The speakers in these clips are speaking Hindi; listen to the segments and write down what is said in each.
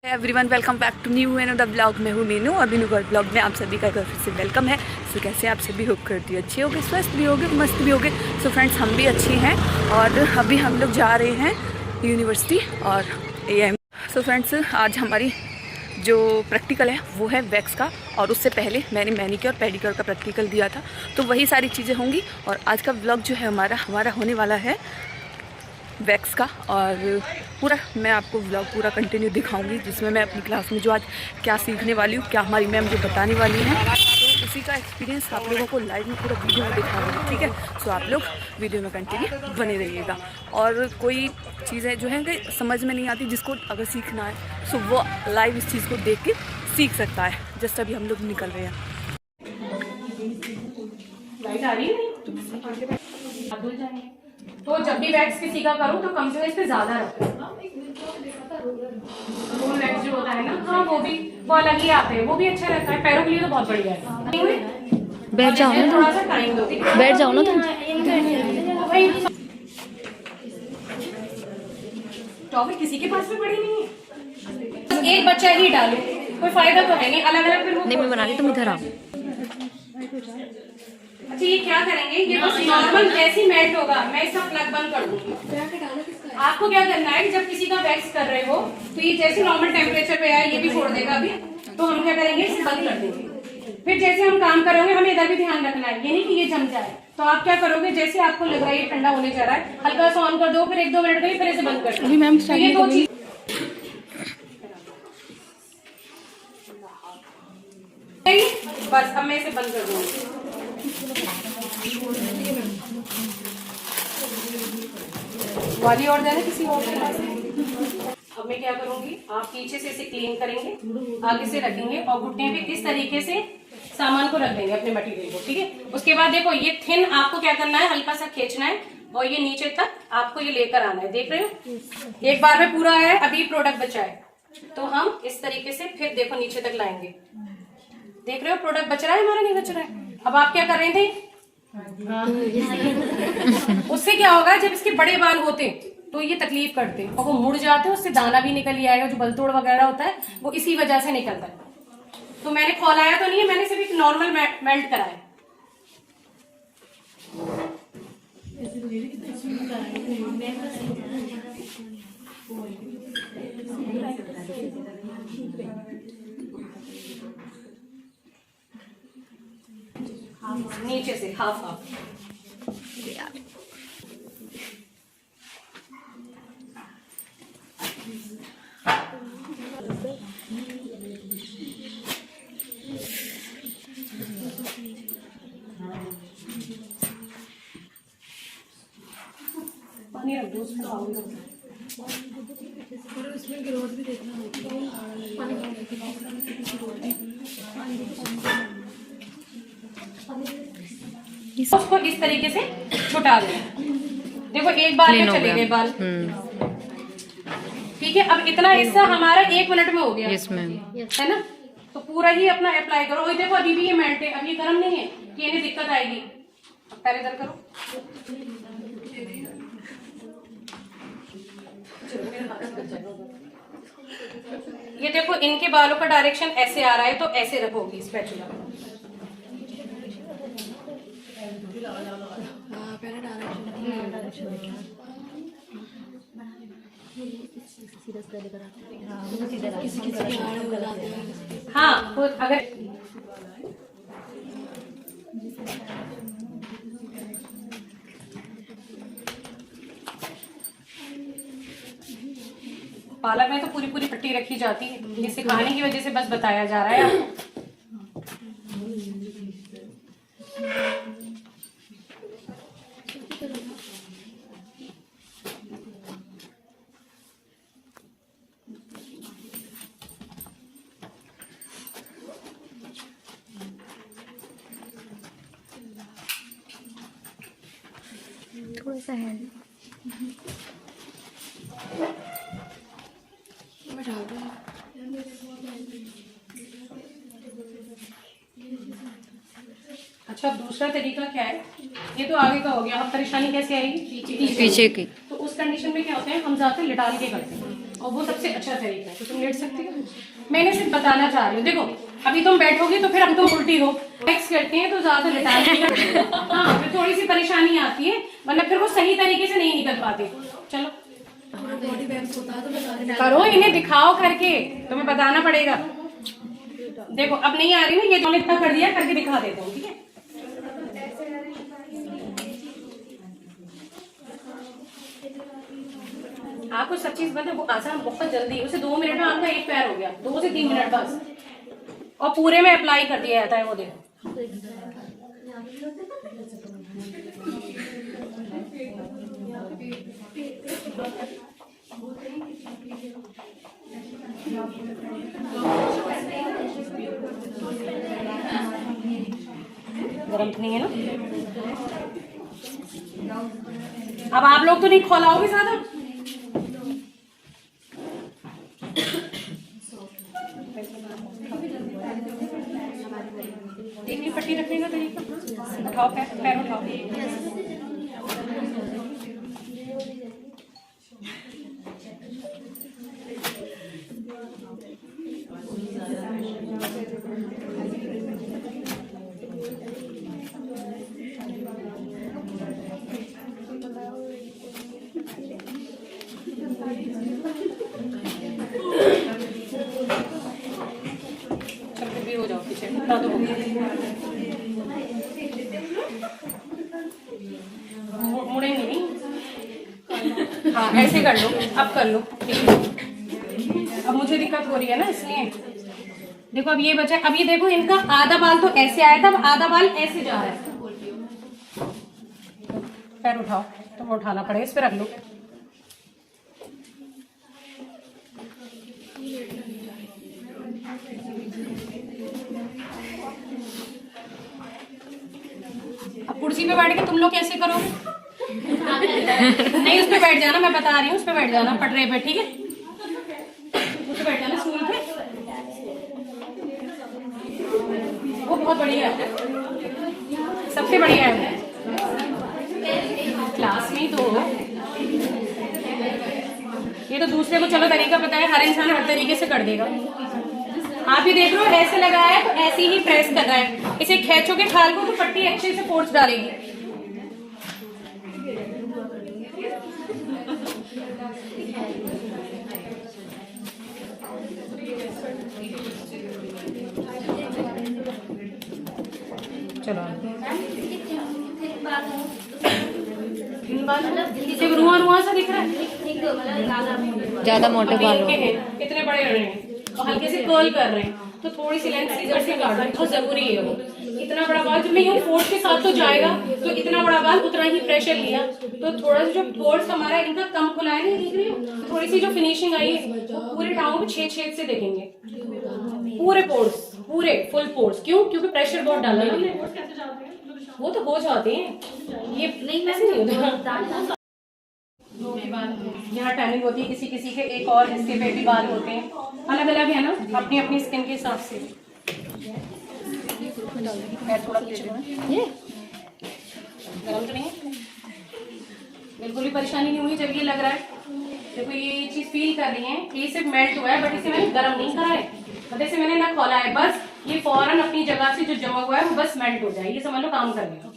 Everyone welcome back to new and the blog. मैं हूँ मीनू और मीनू का ब्लॉग में आप सभी का फिर से वेलकम है। सो कैसे आप सभी होप करती है अच्छे होगे, स्वस्थ भी होगे, मस्त भी होगे। सो फ्रेंड्स हम भी अच्छे हैं और अभी हम लोग जा रहे हैं यूनिवर्सिटी और AM। सो फ्रेंड्स आज हमारी जो प्रैक्टिकल है वो है वैक्स का, और उससे पहले मैंने मैनीक्योर पेडिक्योर का प्रैक्टिकल दिया था, तो वही सारी चीज़ें होंगी। और आज का ब्लॉग जो है हमारा होने वाला है वैक्स का, और पूरा मैं आपको व्लॉग पूरा कंटिन्यू दिखाऊंगी, जिसमें मैं अपनी क्लास में जो आज क्या सीखने वाली हूँ, क्या हमारी मैम जो बताने वाली हैं, तो उसी का एक्सपीरियंस आप लोगों को लाइव में पूरा वीडियो में दिखाऊंगी। ठीक है, सो आप लोग वीडियो में कंटिन्यू बने रहिएगा। और कोई चीज़ें जो है कि समझ में नहीं आती, जिसको अगर सीखना है सो वो लाइव इस चीज़ को देख के सीख सकता है। जस्ट अभी हम लोग निकल रहे हैं। लाइट आ रही है तो जब भी वैक्स किसी का करो तो कम से कम इस पे ज्यादा रखो। रोल वैक्स जो होता है ना, हाँ वो अलग ही आते हैं, वो भी अच्छा रहता है, पैरों के लिए तो बहुत बढ़िया है। बैठ जाओ ना, थोड़ा सा टाइम दो, बैठ जाओ ना तुम। टॉपिक किसी के पास में पड़ी नहीं है, एक बच्चा ही डालो, कोई फायदा तो है नहीं, अलग अलग फिर नहीं मैं बना रही, तुम इधर आओ। अच्छा ये क्या करेंगे, ये बस नॉर्मल जैसी मेल्ट होगा, मैं इसका प्लग बंद कर दूंगी। आपको क्या करना है कि जब किसी का वैक्स कर रहे हो तो ये जैसे नॉर्मल टेम्परेचर पे है, ये भी छोड़ देगा अभी, तो हम क्या करेंगे इसे बंद कर देंगे। फिर जैसे हम काम करेंगे हमें इधर भी ध्यान रखना है, ये नहीं कि ये जम जाए। तो आप क्या करोगे, जैसे आपको लग रहा है ये ठंडा होने जा रहा है, हल्का सा ऑन कर दो, फिर 1-2 मिनट में फिर इसे बंद कर दो। मैम ये दो चीज बस, अब मैं इसे बंद कर दूंगी। वाली और देना किसी और के पास। अब मैं क्या करूंगी, आप पीछे से इसे क्लीन करेंगे, आगे से रखेंगे और घुटने पे इस तरीके से सामान को रख देंगे, अपने मटेरियल को। ठीक है, उसके बाद देखो ये थिन आपको क्या करना है, हल्का सा खींचना है और ये नीचे तक आपको ये लेकर आना है। देख रहे हो, एक बार में पूरा है, अभी प्रोडक्ट बचा है, तो हम इस तरीके से फिर देखो नीचे तक लाएंगे। देख रहे हो प्रोडक्ट बच रहा है, हमारा नहीं बच रहा है। अब आप क्या कर रहे थे, उससे क्या होगा, जब इसके बड़े बाल होते तो ये तकलीफ करते और वो मुड़ जाते, उससे दाना भी निकल आएगा, जो बलतोड़ वगैरह होता है वो इसी वजह से निकलता है। तो मैंने खोलाया तो नहीं है, मैंने सिर्फ एक नॉर्मल मेल्ट कराया। नीचे से हाफ पानी रख दो उसमें, और उसमें ग्रोथ भी देखना उसको इस तरीके से छुटा दें। देखो एक बार में चले गए बाल। ठीक है, अब इतना हिस्सा हमारा 1 मिनट में हो गया, है ना। तो पूरा ही अपना अप्लाई करो। और देखो अभी भी ये मेल्ट है, अब ये गर्म नहीं है कि इन्हें दिक्कत आएगी। पहले इधर करो, ये देखो इनके बालों का डायरेक्शन ऐसे आ रहा है, तो ऐसे रखोगी स्पैचुला। हाँ तो अगर पालक में तो पूरी पूरी पट्टी रखी जाती है, ये सिखाने की वजह से बस बताया जा रहा है आपको। थोड़ा सा है अच्छा दूसरा तरीका क्या है, ये तो आगे का हो गया, अब परेशानी कैसे आएगी, पीछे की। तो उस कंडीशन में क्या होता है, हम जाते लिटाल के करते हैं। और वो सबसे अच्छा तरीका है। तो तुम लेट सकती हो, मैंने सिर्फ बताना चाह रही हूँ। देखो अभी तुम बैठोगे तो फिर हम तुम उल्टी हो, एक्स करते हैं तो ज्यादा लेटा हाँ फिर थोड़ी सी परेशानी आती है, वरना फिर वो सही तरीके से नहीं निकल पाते। चलो करो, इन्हें दिखाओ करके, तुम्हें बताना पड़ेगा। देखो अब नहीं आ रही ना, ये तुमने इतना कर दिया, करके दिखा देता हूँ, ठीक है। आपको सब चीज मतलब वो आसान बहुत जल्दी, उसे 2 मिनट में आपका एक पैर हो गया, 2 से 3 मिनट बस, और पूरे में अप्लाई कर दिया जाता है वो। देखो गरम नहीं है ना। अब आप लोग तो नहीं खोलाओगे ज्यादा, एक ही पट्टी रखने का तरीका। उठाओ पैर उठाओ। भी हो जाओ पीछे, इतना तो मुड़ेंगे नहीं। हाँ ऐसे कर लो, अब कर लो, ठीक है। अब मुझे दिक्कत हो रही है ना, इसलिए देखो अब ये बचा। अब ये देखो, इनका आधा बाल तो ऐसे आया था, अब आधा बाल ऐसे जा रहा है। पैर उठाओ, तुम उठाना पड़ेगा, इस पे रख लो। अब कुर्सी पे बैठ के तुम लोग कैसे करोगे? नहीं उस पे बैठ जाना, मैं बता रही हूँ, उस पे बैठ जाना, पटरे पे, ठीक है। उस पे बैठ जाना, स्टूल पे। वो बहुत बढ़िया है, सबसे बढ़िया है क्लास में। तो ये तो दूसरे को चलो तरीका पता है, हर इंसान हर तरीके से कर देगा। आप ही देख लो, ऐसे लगाया है तो ऐसे ही प्रेस कर रहा है, इसे खींचोगे खाल को तो पट्टी अच्छे से फोर्स डालेगी। चलो सिर्फ रुआ रुआ सा दिख रहा है, ज्यादा मोटे बाल कितने बड़े हो रहे हैं और हल्के से कर्ल कर रहे हैं, तो थोड़ी सी लेंथ सीजर से काटना बहुत जरूरी है। वो इतना बड़ा बाल जब मैं यूँ फोर्स के साथ तो जाएगा, तो इतना बड़ा बाल उतना ही प्रेशर लिया, तो थोड़ा सा जो फोर्स हमारा इनका कम खुला है, नहीं देख रही हो, थोड़ी सी जो फिनिशिंग आई है वो पूरे टाँगों में छेद से देखेंगे, पूरे पोर्स, पूरे फुल पोर्स। क्यों? क्योंकि प्रेशर बहुत डाला है हमने। वो तो हो जाते हैं, ये नहीं ऐसे नहीं होता। यहाँ टैनिंग होती है, किसी किसी के एक और हिस्से पे भी बाल होते हैं, अलग अलग है ना, अपनी अपनी स्किन के हिसाब से। थोड़ा पीछे ये गरम तो नहीं है, बिल्कुल भी परेशानी नहीं हुई जब ये लग रहा है। देखो ये चीज फील कर रही है, ये सिर्फ मेल्ट हुआ है, बट इसे मैंने गरम नहीं करा है, मतलब इसे मैंने ना खोला है, बस ये फौरन अपनी जगह से जो जमा हुआ है वो बस मेल्ट हो जाए, ये समझ लो काम कर गया।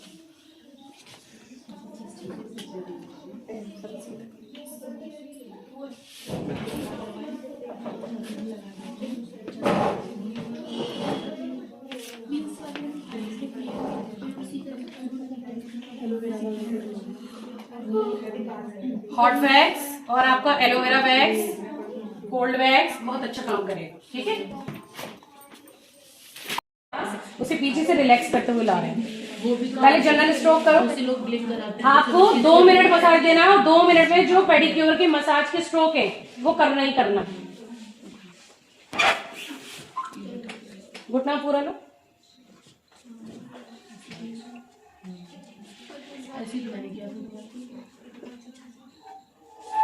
हॉट वैक्स और आपका एलोवेरा वैक्स, कोल्ड वैक्स बहुत अच्छा काम करेगा, ठीक है। उसे पीछे से रिलैक्स करते हुए ला रहे हैं। पहले जनरल स्ट्रोक करो, आपको 2 मिनट मसाज देना है, और 2 मिनट में जो पेडिक्योर के मसाज के स्ट्रोक है वो करना ही करना। घुटना पूरा लो,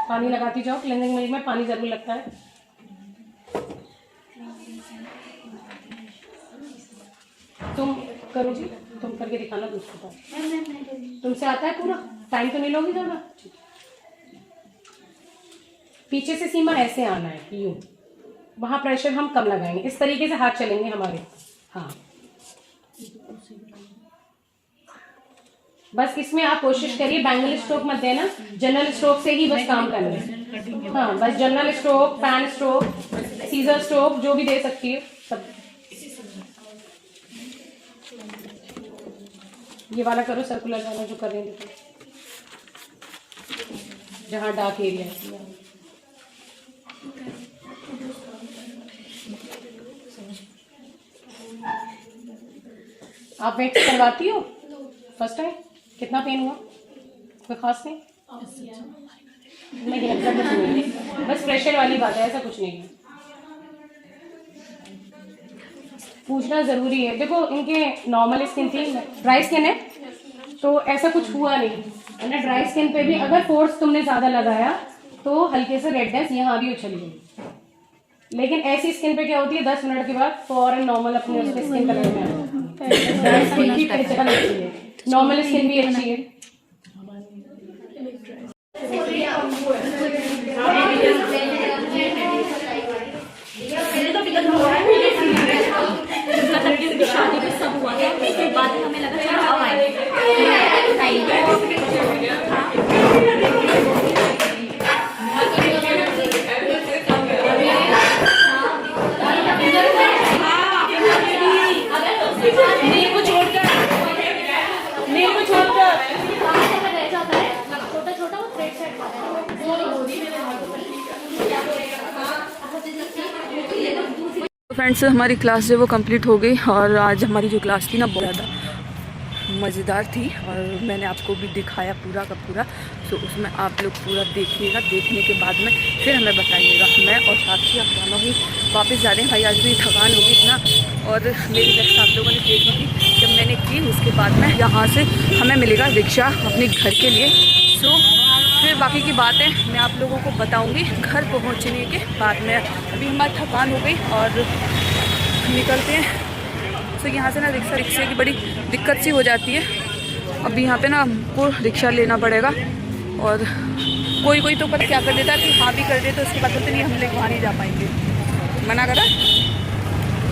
पानी लगाती जाओ, क्लीनिंग मिल्क में पानी जरूर लगता है। तुम करो जी, तुम करके दिखाना दूसरे को। तुमसे आता है पूरा, टाइम तो नहीं लोगी ज्यादा। पीछे से सीमा ऐसे आना है, यूं, वहां प्रेशर हम कम लगाएंगे, इस तरीके से हाथ चलेंगे हमारे। हाँ, बस इसमें आप कोशिश करिए बैंगल स्ट्रोक मत देना, जनरल स्ट्रोक से ही बस काम करना है। हाँ, बस general stroke, pen stroke, scissor stroke जो भी दे सकती है सब। ये वाला करो, सर्कुलर वाला जो कर रहे हैं, जहाँ डार्क एरिया है। आप वैक्स करवाती हो फर्स्ट टाइम? कितना पेन हुआ? कोई खास नहीं? नहीं, ऐसा कुछ नहीं है, बस प्रेशर वाली बात है, ऐसा कुछ नहीं है। पूछना ज़रूरी है। देखो, इनके नॉर्मल स्किन थी, ड्राई स्किन है तो ऐसा कुछ हुआ नहीं है ना। ड्राई स्किन पे भी अगर फोर्स तुमने ज़्यादा लगाया तो हल्के से रेडनेस यहाँ भी उछल गई, लेकिन ऐसी स्किन पे क्या होती है, 10 मिनट के बाद फौरन नॉर्मल अपने उसके स्किन कलर में आता है। ड्राई स्किन की पहचान अच्छी है, नॉर्मल स्किन भी अच्छी है। शादी में सब हुआ था, उसके बाद हमें लगा चलो अब आए। फ्रेंड्स, हमारी क्लास जो वो कंप्लीट हो गई और आज हमारी जो क्लास थी ना बहुत ज़्यादा मज़ेदार थी और मैंने आपको भी दिखाया पूरा का पूरा। तो उसमें आप लोग पूरा देखिएगा, देखने के बाद में फिर हमें बताइएगा। मैं और साक्षी आप दोनों ही वापस जा रहे हैं। भाई आज भी थकान होगी इतना, और मेरी वैक्स आप लोगों ने देखी थी जब मैंने की, उसके बाद में यहाँ से हमें मिलेगा रिक्शा अपने घर के लिए। सो फिर बाकी की बातें मैं आप लोगों को बताऊंगी घर पहुंचने के बाद में। अभी हमारी थकान हो गई और निकलते हैं। सो यहाँ से ना रिक्शे की बड़ी दिक्कत सी हो जाती है। अभी यहाँ पे ना हमको रिक्शा लेना पड़ेगा, और कोई तो पता क्या कर देता है कि हाँ भी कर दे, तो उसके बाद तो नहीं, हम लोग वहाँ नहीं जा पाएंगे, मना करा।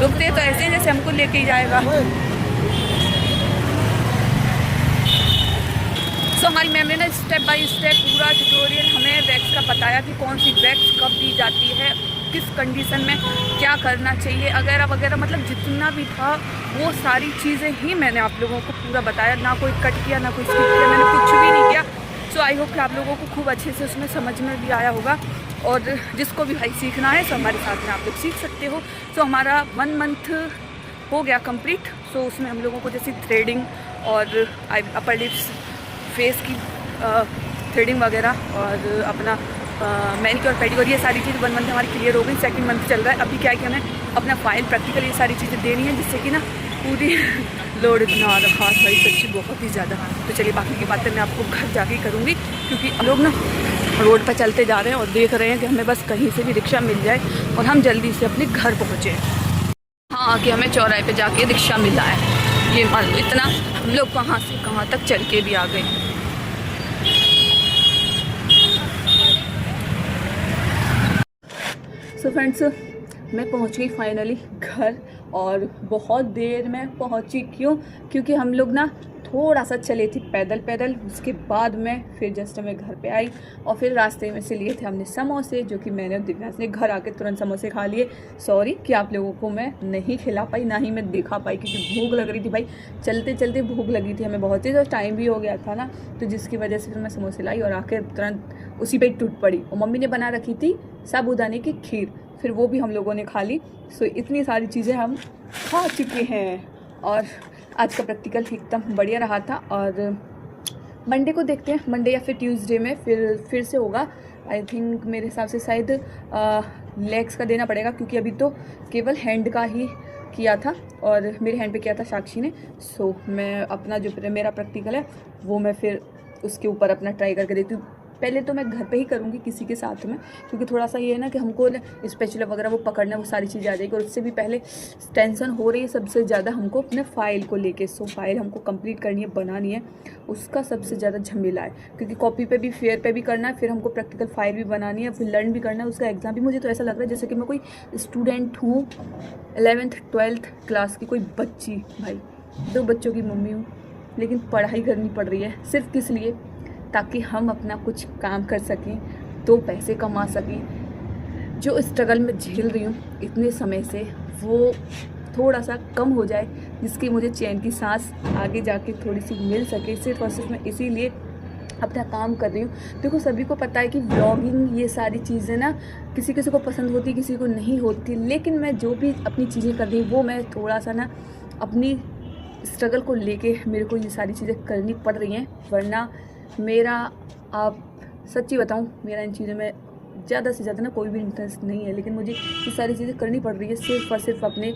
रुकते तो ऐसे जैसे हमको लेके ही जाएगा। सो हमारी मैम ने ना स्टेप बाय स्टेप पूरा ट्यूटोरियल हमें वैक्स का बताया कि कौन सी वैक्स कब दी जाती है, किस कंडीशन में क्या करना चाहिए वगैरह वगैरह, मतलब जितना भी था वो सारी चीज़ें ही मैंने आप लोगों को पूरा बताया। ना कोई कट किया, ना कोई स्किप किया, मैंने कुछ भी नहीं किया। सो आई होप कि आप लोगों को खूब अच्छे से उसमें समझ में भी आया होगा, और जिसको भी भाई सीखना है सो हमारे साथ में आप लोग सीख सकते हो। सो हमारा 1 मंथ हो गया कंप्लीट। सो उसमें हम लोगों को जैसे थ्रेडिंग और अपर लिप्स, फेस की थ्रेडिंग वगैरह और अपना मैनिक्योर पेडिक्योर, ये सारी चीज़ 1 मंथ हमारी क्लियर हो गई। 2nd मंथ चल रहा है। अभी क्या है कि हमें अपना फाइल प्रैक्टिकल ये सारी चीज़ें देनी है, जिससे कि ना पूरी लोड इतना आ रखा भाई सच्ची बहुत ही ज़्यादा। तो चलिए बाकी की बातें मैं आपको घर जाके करूँगी, क्योंकि लोग ना रोड पर चलते जा रहे हैं और देख रहे हैं कि हमें बस कहीं से भी रिक्शा मिल जाए और हम जल्दी से अपने घर पहुँचे। हाँ, कि हमें चौराहे पे जाके रिक्शा मिला है, ये मान लो इतना हम लोग कहाँ से कहाँ तक चल के भी आ गए। सो फ्रेंड्स, मैं पहुंच गई फाइनली घर, और बहुत देर में पहुंची। क्योंकि हम लोग ना थोड़ा सा चले थे पैदल। उसके बाद में फिर जस्ट मैं घर पे आई, और फिर रास्ते में से लिए थे हमने समोसे, जो कि मैंने और दिव्यांश ने घर आके तुरंत समोसे खा लिए। सॉरी कि आप लोगों को मैं नहीं खिला पाई, ना ही मैं दिखा पाई, क्योंकि भूख लग रही थी भाई। चलते चलते भूख लगी थी हमें बहुत तेज़, और टाइम भी हो गया था ना, तो जिसकी वजह से फिर मैं समोसे लाई और आके तुरंत उसी पर टूट पड़ी। और मम्मी ने बना रखी थी साबूदाने की खीर, फिर वो भी हम लोगों ने खा ली। सो इतनी सारी चीज़ें हम खा चुके हैं, और आज का प्रैक्टिकल एकदम बढ़िया रहा था। और मंडे को देखते हैं, मंडे या फिर ट्यूसडे में फिर से होगा। आई थिंक मेरे हिसाब से शायद लेग्स का देना पड़ेगा, क्योंकि अभी तो केवल हैंड का ही किया था, और मेरे हैंड पे किया था साक्षी ने। सो मैं अपना जो मेरा प्रैक्टिकल है वो मैं फिर उसके ऊपर अपना ट्राई करके देती हूँ। पहले तो मैं घर पे ही करूँगी किसी के साथ में, क्योंकि थोड़ा सा ये है ना कि हमको स्पेचुला वगैरह वो पकड़ना, वो सारी चीज़ें आ जाएगी। और उससे भी पहले टेंशन हो रही है सबसे ज़्यादा हमको अपने फ़ाइल को लेके। सो फाइल हमको कंप्लीट करनी है, बनानी है, उसका सबसे ज़्यादा झमेला है, क्योंकि कॉपी पे भी फेयर पे भी करना है, फिर हमको प्रैक्टिकल फाइल भी बनानी है, फिर लर्न भी करना है, उसका एग्ज़ाम भी। मुझे तो ऐसा लग रहा है जैसे कि मैं कोई स्टूडेंट हूँ 11th 12th क्लास की कोई बच्ची। भाई 2 बच्चों की मम्मी हूँ, लेकिन पढ़ाई करनी पड़ रही है सिर्फ किस लिए, ताकि हम अपना कुछ काम कर सकें, 2 पैसे कमा सकें। जो स्ट्रगल में झेल रही हूँ इतने समय से वो थोड़ा सा कम हो जाए, जिसकी मुझे चैन की सांस आगे जाके थोड़ी सी मिल सके। सिर्फ और सिर्फ मैं इसीलिए अपना काम कर रही हूँ। देखो सभी को पता है कि व्लॉगिंग ये सारी चीज़ें ना किसी किसी को पसंद होती, किसी को नहीं होती, लेकिन मैं जो भी अपनी चीज़ें कर रही हूँ वो मैं थोड़ा सा ना अपनी स्ट्रगल को लेके मेरे को ये सारी चीज़ें करनी पड़ रही हैं। वरना मेरा, आप सच्ची बताऊँ, मेरा इन चीज़ों में ज़्यादा से ज़्यादा ना कोई भी इंटरेस्ट नहीं है, लेकिन मुझे ये सारी चीज़ें करनी पड़ रही है सिर्फ और सिर्फ अपने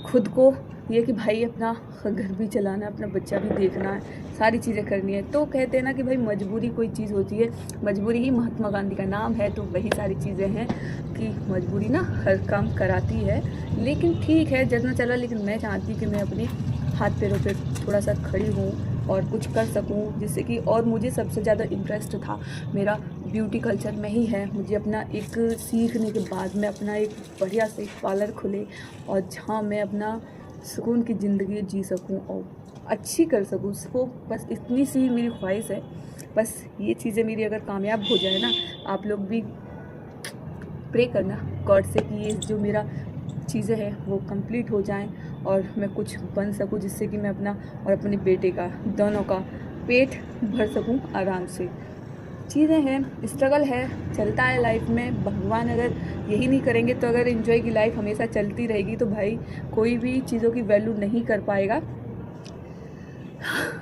खुद को, ये कि भाई अपना घर भी चलाना है, अपना बच्चा भी देखना है, सारी चीज़ें करनी है। तो कहते हैं ना कि भाई मजबूरी कोई चीज़ होती है, मजबूरी ही महात्मा गांधी का नाम है। तो वही सारी चीज़ें हैं कि मजबूरी ना हर काम कराती है। लेकिन ठीक है जितना चला, लेकिन मैं चाहती हूँ कि मैं अपने हाथ पैरों पे थोड़ा सा खड़ी हूँ और कुछ कर सकूँ, जिससे कि, और मुझे सबसे ज़्यादा इंटरेस्ट था मेरा ब्यूटी कल्चर में ही है। मुझे अपना एक सीखने के बाद में अपना एक बढ़िया से पार्लर खुले और जहाँ मैं अपना सुकून की ज़िंदगी जी सकूं और अच्छी कर सकूं, उसको बस इतनी सी मेरी ख्वाहिश है। बस ये चीज़ें मेरी अगर कामयाब हो जाए ना, आप लोग भी प्रे करना गॉड से कि ये जो मेरा चीज़ें हैं वो कंप्लीट हो जाएं और मैं कुछ बन सकूं, जिससे कि मैं अपना और अपने बेटे का दोनों का पेट भर सकूं आराम से। चीज़ें हैं, स्ट्रगल है, चलता है लाइफ में। भगवान अगर यही नहीं करेंगे तो अगर एंजॉय की लाइफ हमेशा चलती रहेगी तो भाई कोई भी चीज़ों की वैल्यू नहीं कर पाएगा।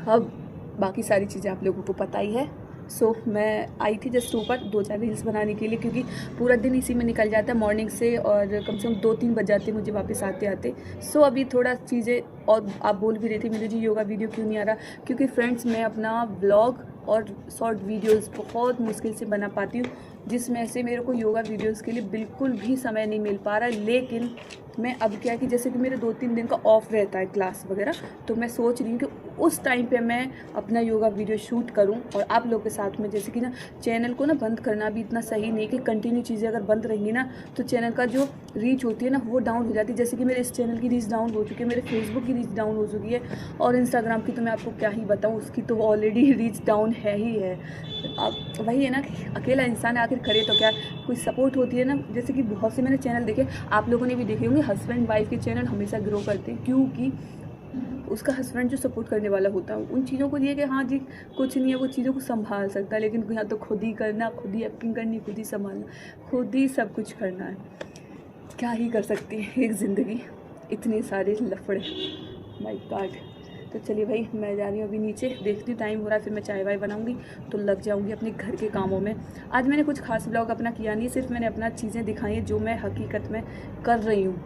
अब बाकी सारी चीज़ें आप लोगों को पता ही है। सो मैं आई थी जस्ट ऊपर 2-4 रील्स बनाने के लिए, क्योंकि पूरा दिन इसी में निकल जाता है मॉर्निंग से, और कम से कम 2-3 बज जाते मुझे वापस आते आते। सो अभी थोड़ा चीज़ें, और आप बोल भी रहे थे मेरे जी योगा वीडियो क्यों नहीं आ रहा, क्योंकि फ्रेंड्स मैं अपना व्लॉग और शॉर्ट वीडियोस बहुत मुश्किल से बना पाती हूँ, जिसमें से मेरे को योगा वीडियोस के लिए बिल्कुल भी समय नहीं मिल पा रहा है। लेकिन मैं अब क्या कि जैसे कि मेरे 2-3 दिन का ऑफ रहता है क्लास वगैरह, तो मैं सोच रही हूँ कि उस टाइम पे मैं अपना योगा वीडियो शूट करूँ और आप लोग के साथ में। जैसे कि ना चैनल को ना बंद करना भी इतना सही नहीं कि कंटिन्यू चीज़ें अगर बंद रहेंगी ना तो चैनल का जो रीच होती है ना वो डाउन हो जाती है। जैसे कि मेरे इस चैनल की रीच डाउन हो चुकी है, मेरे फेसबुक की रीच डाउन हो चुकी है, और इंस्टाग्राम की तो मैं आपको क्या ही बताऊँ, उसकी तो ऑलरेडी रीच डाउन है ही है। अब वही है ना कि अकेला इंसान आखिर करे तो क्या, कोई सपोर्ट होती है ना। जैसे कि बहुत से मैंने चैनल देखे, आप लोगों ने भी देखे होंगे, हस्बैंड वाइफ के चैनल हमेशा ग्रो करते हैं, क्योंकि उसका हस्बैंड जो सपोर्ट करने वाला होता है उन चीज़ों को लिए कि हाँ जी कुछ नहीं है, वो चीज़ों को संभाल सकता है। लेकिन यहाँ तो खुद ही करना, खुद ही एक्टिंग करनी, खुद ही संभालना, खुद ही सब कुछ करना है। क्या ही कर सकती है एक ज़िंदगी, इतने सारे लफड़े, माय गॉड। तो चलिए भाई मैं जा रही हूँ अभी नीचे, देखती हूँ टाइम हो रहा है, फिर मैं चाय वाय बनाऊँगी तो लग जाऊँगी अपने घर के कामों में। आज मैंने कुछ खास ब्लॉग अपना किया नहीं, सिर्फ मैंने अपना चीज़ें दिखाई हैं जो मैं हकीकत में कर रही हूँ।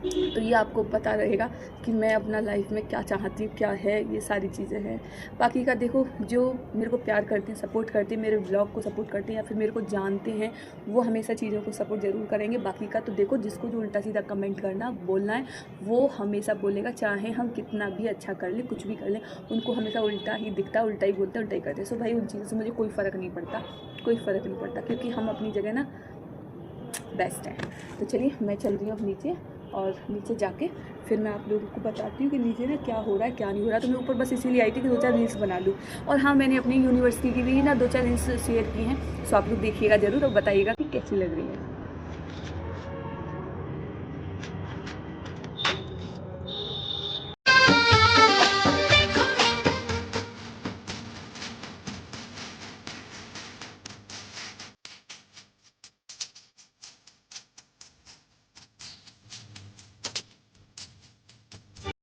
तो ये आपको पता रहेगा कि मैं अपना लाइफ में क्या चाहती हूँ, क्या है, ये सारी चीज़ें हैं। बाकी का देखो, जो मेरे को प्यार करते हैं, सपोर्ट करते हैं, मेरे व्लॉग को सपोर्ट करते हैं या फिर मेरे को जानते हैं, वो हमेशा चीज़ों को सपोर्ट ज़रूर करेंगे। बाकी का तो देखो, जिसको जो उल्टा सीधा कमेंट करना बोलना है वो हमेशा बोलेगा, चाहे हम कितना भी अच्छा कर लें, कुछ भी कर लें, उनको हमेशा उल्टा ही दिखता, उल्टा ही बोलते, उल्टा ही करते। सो भाई उन चीज़ों से मुझे कोई फ़र्क नहीं पड़ता, कोई फ़र्क नहीं पड़ता, क्योंकि हम अपनी जगह ना बेस्ट है। तो चलिए मैं चल रही हूँ अब नीचे, और नीचे जाके फिर मैं आप लोगों को बताती हूँ कि नीचे ना क्या हो रहा है क्या नहीं हो रहा। तो मैं ऊपर बस इसीलिए आई थी कि 2-4 रील्स बना लूँ। और हाँ, मैंने अपनी यूनिवर्सिटी की भी ना 2-4 रील्स शेयर की हैं, सो आप लोग देखिएगा ज़रूर और बताइएगा कि कैसी लग रही है।